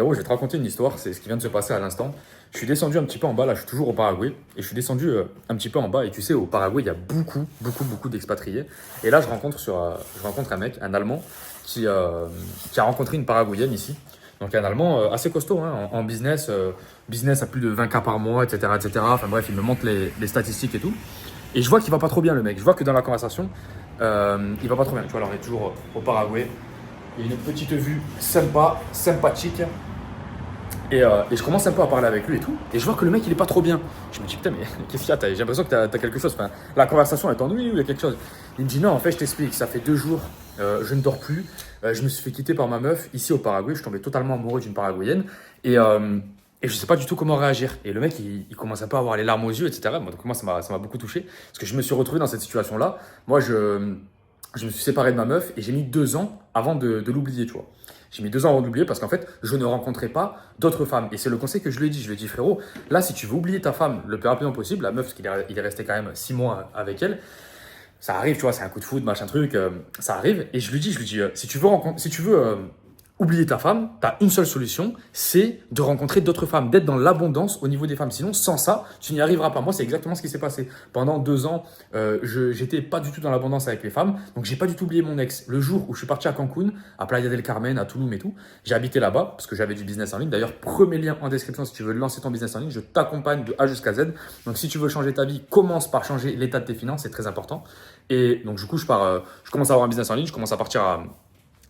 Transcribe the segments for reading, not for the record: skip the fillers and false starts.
Frérot, je vais te raconter une histoire, c'est ce qui vient de se passer à l'instant. Je suis descendu un petit peu en bas, là je suis toujours au Paraguay, et je suis descendu un petit peu en bas, et tu sais, au Paraguay, il y a beaucoup d'expatriés. Et là, je rencontre un mec, un Allemand, qui a rencontré une Paraguayenne ici. Donc un Allemand assez costaud hein, en business, business à plus de 20K par mois, etc., etc. Enfin bref, il me montre les statistiques et tout. Et je vois qu'il va pas trop bien le mec, je vois que dans la conversation, il va pas trop bien. Tu vois, alors on est toujours au Paraguay. Il y a une petite vue sympa, sympathique. Et je commence un peu à parler avec lui et tout. Et je vois que le mec, il est pas trop bien. Je me dis, putain, mais qu'est-ce qu'il y a? J'ai l'impression que t'as quelque chose. Enfin, la conversation est ennuyée ou il y a quelque chose. Il me dit, non, en fait, je t'explique. Ça fait 2 jours, je ne dors plus. Je me suis fait quitter par ma meuf ici au Paraguay. Je suis tombé totalement amoureux d'une Paraguayenne. Et je sais pas du tout comment réagir. Et le mec, il commence un peu à avoir les larmes aux yeux, etc. Donc, moi, ça m'a beaucoup touché. Parce que je me suis retrouvé dans cette situation-là. Moi, je me suis séparé de ma meuf et j'ai mis 2 ans avant de l'oublier, tu vois. J'ai mis 2 ans avant de l'oublier parce qu'en fait, je ne rencontrais pas d'autres femmes. Et c'est le conseil que je lui ai dit. Je lui ai dit, frérot, là, si tu veux oublier ta femme le plus rapidement possible, la meuf, parce qu'il est resté quand même 6 mois avec elle, ça arrive, tu vois, c'est un coup de foudre, machin truc, ça arrive. Et je lui dis, si tu veux oublier ta femme, tu as une seule solution, c'est de rencontrer d'autres femmes, d'être dans l'abondance au niveau des femmes. Sinon, sans ça, tu n'y arriveras pas. Moi, c'est exactement ce qui s'est passé. Pendant 2 ans, j'étais pas du tout dans l'abondance avec les femmes, donc j'ai pas du tout oublié mon ex. Le jour où je suis parti à Cancun, à Playa del Carmen, à Tulum et tout, j'ai habité là-bas parce que j'avais du business en ligne. D'ailleurs, premier lien en description si tu veux lancer ton business en ligne, je t'accompagne de A jusqu'à Z. Donc, si tu veux changer ta vie, commence par changer l'état de tes finances, c'est très important. Et donc, du coup, je commence à avoir un business en ligne, je commence à partir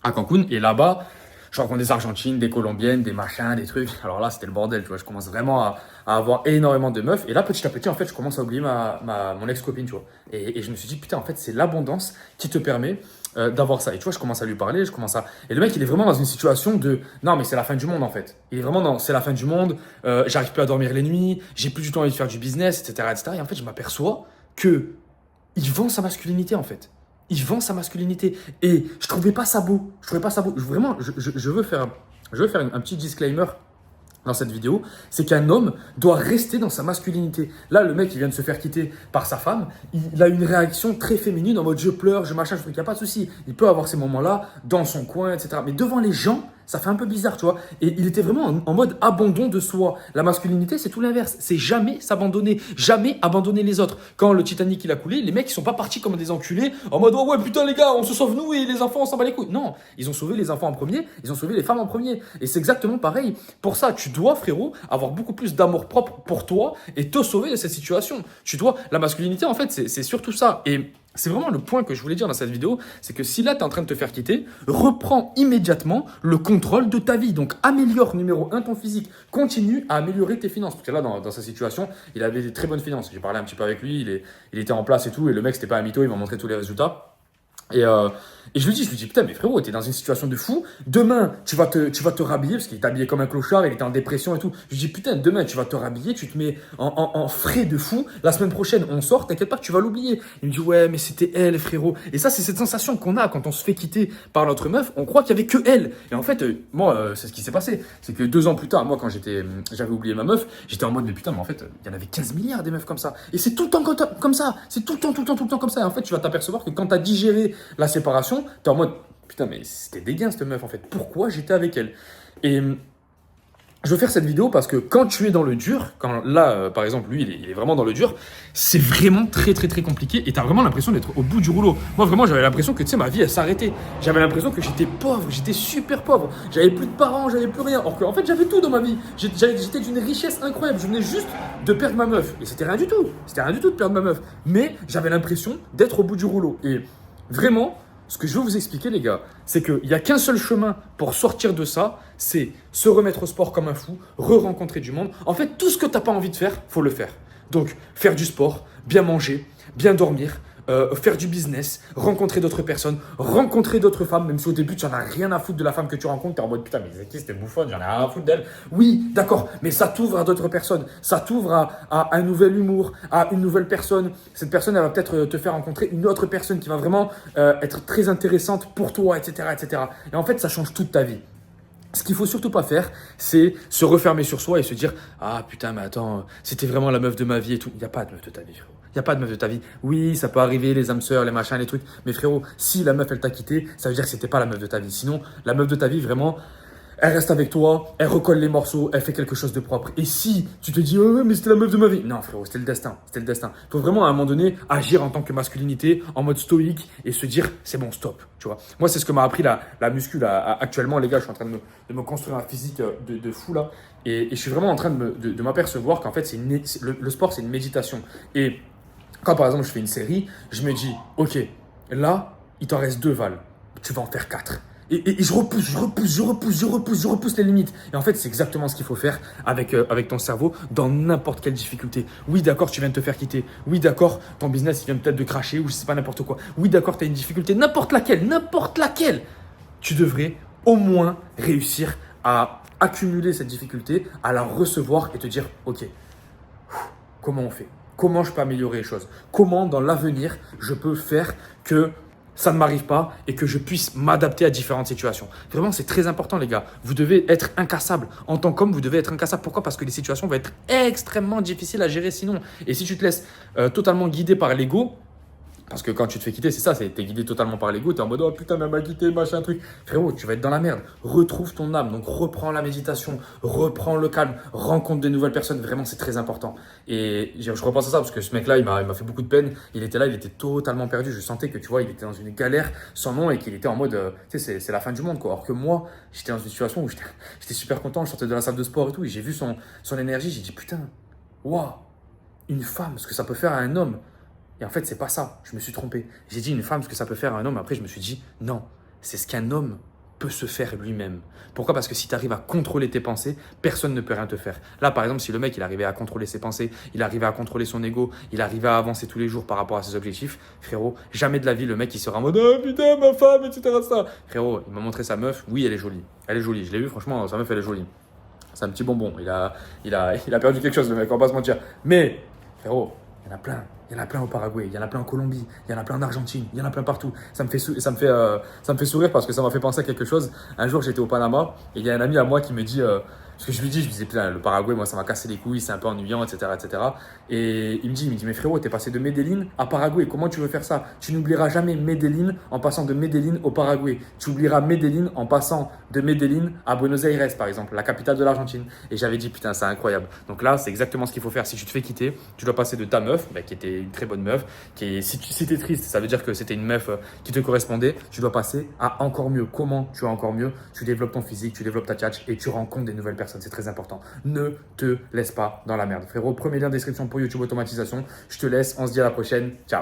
à Cancun et là-bas, je rencontre des Argentines, des Colombiennes, des machins, des trucs. Alors là, c'était le bordel, tu vois. Je commence vraiment à avoir énormément de meufs. Et là, petit à petit, en fait, je commence à oublier mon ex-copine, tu vois. Et je me suis dit, putain, en fait, c'est l'abondance qui te permet d'avoir ça. Et tu vois, je commence à lui parler, Et le mec, il est vraiment dans une situation de, non, mais c'est la fin du monde, en fait. Il est vraiment dans, c'est la fin du monde, j'arrive plus à dormir les nuits, j'ai plus du tout envie de faire du business, etc., etc. Et en fait, je m'aperçois que il vend sa masculinité, en fait. Il vend sa masculinité. Et je trouvais pas ça beau. Je trouvais pas ça beau. Vraiment, je veux faire un petit disclaimer dans cette vidéo, c'est qu'un homme doit rester dans sa masculinité. Là, le mec, il vient de se faire quitter par sa femme, il a une réaction très féminine en mode je pleure, je machin, je truc, il n'y a pas de souci. Il peut avoir ces moments-là dans son coin, etc. Mais devant les gens, ça fait un peu bizarre, tu vois. Et il était vraiment en mode abandon de soi. La masculinité, c'est tout l'inverse. C'est jamais s'abandonner, jamais abandonner les autres. Quand le Titanic il a coulé, les mecs ils sont pas partis comme des enculés en mode oh ouais putain les gars, on se sauve nous et les enfants on s'en bat les couilles. Non, ils ont sauvé les enfants en premier, ils ont sauvé les femmes en premier. Et c'est exactement pareil. Pour ça, tu dois frérot avoir beaucoup plus d'amour propre pour toi et te sauver de cette situation. Tu dois la masculinité en fait, c'est surtout ça. Et c'est vraiment le point que je voulais dire dans cette vidéo, c'est que si là tu es en train de te faire quitter, reprends immédiatement le contrôle de ta vie. Donc améliore numéro 1 ton physique, continue à améliorer tes finances. Parce que là dans sa situation, il avait des très bonnes finances. J'ai parlé un petit peu avec lui, il était en place et tout, et le mec c'était pas un mytho, il m'a montré tous les résultats. Et je lui dis, putain, mais frérot, t'es dans une situation de fou. Demain, tu vas te rhabiller, parce qu'il est habillé comme un clochard, il était en dépression et tout. Je lui dis, putain, demain, tu vas te rhabiller, tu te mets en frais de fou. La semaine prochaine, on sort, t'inquiète pas que tu vas l'oublier. Il me dit, ouais, mais c'était elle, frérot. Et ça, c'est cette sensation qu'on a quand on se fait quitter par notre meuf. On croit qu'il y avait que elle. Et en fait, moi, c'est ce qui s'est passé. C'est que 2 ans plus tard, moi, quand j'avais oublié ma meuf, j'étais en mode, mais putain, mais en fait, il y en avait 15 milliards des meufs comme ça. Et c'est tout le temps comme ça. C'est tout le temps comme ça. Et en fait, tu vas t'apercevoir que quand t'as digéré la séparation, t'es en mode putain mais c'était dégueu cette meuf en fait, pourquoi j'étais avec elle? Et je veux faire cette vidéo parce que quand tu es dans le dur, quand là par exemple lui il est vraiment dans le dur, c'est vraiment très compliqué et t'as vraiment l'impression d'être au bout du rouleau. Moi vraiment j'avais l'impression que tu sais ma vie elle s'arrêtait, j'avais l'impression que j'étais pauvre, j'étais super pauvre, j'avais plus de parents, j'avais plus rien, alors qu'en fait j'avais tout dans ma vie, j'étais d'une richesse incroyable, je venais juste de perdre ma meuf et c'était rien du tout de perdre ma meuf, mais j'avais l'impression d'être au bout du rouleau. Et vraiment, ce que je veux vous expliquer, les gars, c'est qu'il n'y a qu'un seul chemin pour sortir de ça, c'est se remettre au sport comme un fou, re-rencontrer du monde. En fait, tout ce que tu n'as pas envie de faire, faut le faire. Donc, faire du sport, bien manger, bien dormir, faire du business, rencontrer d'autres personnes, rencontrer d'autres femmes, même si au début tu n'en as rien à foutre de la femme que tu rencontres, tu es en mode putain mais c'est qui cette bouffonne, j'en ai rien à foutre d'elle. Oui, d'accord, mais ça t'ouvre à d'autres personnes, ça t'ouvre à un nouvel humour, à une nouvelle personne. Cette personne elle va peut-être te faire rencontrer une autre personne qui va vraiment être très intéressante pour toi, etc., etc. Et en fait ça change toute ta vie. Ce qu'il faut surtout pas faire, c'est se refermer sur soi et se dire « Ah putain, mais attends, c'était vraiment la meuf de ma vie et tout. » Il n'y a pas de meuf de ta vie, frérot. Il n'y a pas de meuf de ta vie. Oui, ça peut arriver, les âmes sœurs, les machins, les trucs. Mais frérot, si la meuf, elle t'a quitté, ça veut dire que c'était pas la meuf de ta vie. Sinon, la meuf de ta vie, vraiment, elle reste avec toi, elle recolle les morceaux, elle fait quelque chose de propre. Et si tu te dis, oh, ouais, mais c'était la meuf de ma vie. Non, frérot, c'était le destin. C'était le destin. Il faut vraiment, à un moment donné, agir en tant que masculinité, en mode stoïque et se dire, c'est bon, stop. Tu vois. Moi, c'est ce que m'a appris la muscu, là. Actuellement, les gars, je suis en train de me construire un physique de fou, là. Et je suis vraiment en train de m'apercevoir qu'en fait, le sport, c'est une méditation. Et quand, par exemple, je fais une série, je me dis, ok, là, il t'en reste 2 Val. Tu vas en faire 4. Et je repousse les limites. Et en fait, c'est exactement ce qu'il faut faire avec ton cerveau dans n'importe quelle difficulté. Oui, d'accord, tu viens de te faire quitter. Oui, d'accord, ton business, il vient peut-être de cracher ou je sais pas, n'importe quoi. Oui, d'accord, tu as une difficulté, n'importe laquelle. Tu devrais au moins réussir à accumuler cette difficulté, à la recevoir et te dire, ok, comment on fait? Comment je peux améliorer les choses? Comment dans l'avenir je peux faire que ça ne m'arrive pas et que je puisse m'adapter à différentes situations. Vraiment, c'est très important, les gars. Vous devez être incassable. En tant qu'homme, vous devez être incassable. Pourquoi? Parce que les situations vont être extrêmement difficiles à gérer sinon. Et si tu te laisses totalement guider par l'ego, parce que quand tu te fais quitter, c'est ça, t'es guidé totalement par l'ego, t'es en mode oh putain, mais elle m'a quitté, machin, truc. Frérot, tu vas être dans la merde. Retrouve ton âme, donc reprends la méditation, reprends le calme, rencontre des nouvelles personnes. Vraiment, c'est très important. Et je repense à ça parce que ce mec-là, il m'a fait beaucoup de peine. Il était là, il était totalement perdu. Je sentais que tu vois, il était dans une galère sans nom et qu'il était en mode, tu sais, c'est la fin du monde quoi. Alors que moi, j'étais dans une situation où j'étais super content, je sortais de la salle de sport et tout, et j'ai vu son énergie, j'ai dit putain, waouh, une femme, ce que ça peut faire à un homme. Et en fait, c'est pas ça. Je me suis trompé. J'ai dit une femme, ce que ça peut faire à un homme. Après, je me suis dit, non, c'est ce qu'un homme peut se faire lui-même. Pourquoi? Parce que si tu arrives à contrôler tes pensées, personne ne peut rien te faire. Là, par exemple, si le mec, il arrivait à contrôler ses pensées, il arrivait à contrôler son ego, il arrivait à avancer tous les jours par rapport à ses objectifs, frérot, jamais de la vie, le mec, il sera en mode, oh putain, ma femme, etc. Ça. Frérot, il m'a montré sa meuf. Oui, elle est jolie. Elle est jolie. Je l'ai vu, franchement, sa meuf, elle est jolie. C'est un petit bonbon. Il a perdu quelque chose, le mec, on va pas se mentir. Mais, frérot, il y en a plein. Il y en a plein au Paraguay, il y en a plein en Colombie, il y en a plein en Argentine, il y en a plein partout. Ça me fait sourire parce que ça m'a fait penser à quelque chose. Un jour, j'étais au Panama et il y a un ami à moi qui me dit, parce que je lui disais, putain, le Paraguay, moi, ça m'a cassé les couilles, c'est un peu ennuyant, etc., etc. Et il me dit, mais frérot, t'es passé de Medellín à Paraguay, comment tu veux faire ça? Tu n'oublieras jamais Medellín en passant de Medellín au Paraguay. Tu oublieras Medellín en passant de Medellín à Buenos Aires, par exemple, la capitale de l'Argentine. Et j'avais dit, putain, c'est incroyable. Donc là, c'est exactement ce qu'il faut faire. Si tu te fais quitter, tu dois passer de ta meuf, qui était une très bonne meuf, si t'es triste, ça veut dire que c'était une meuf qui te correspondait, tu dois passer à encore mieux. Comment tu as encore mieux? Tu développes ton physique, tu développes ta tchatch et tu rencontres des nouvelles personnes. C'est très important. Ne te laisse pas dans la merde. Frérot, premier lien de description pour YouTube automatisation. Je te laisse. On se dit à la prochaine. Ciao.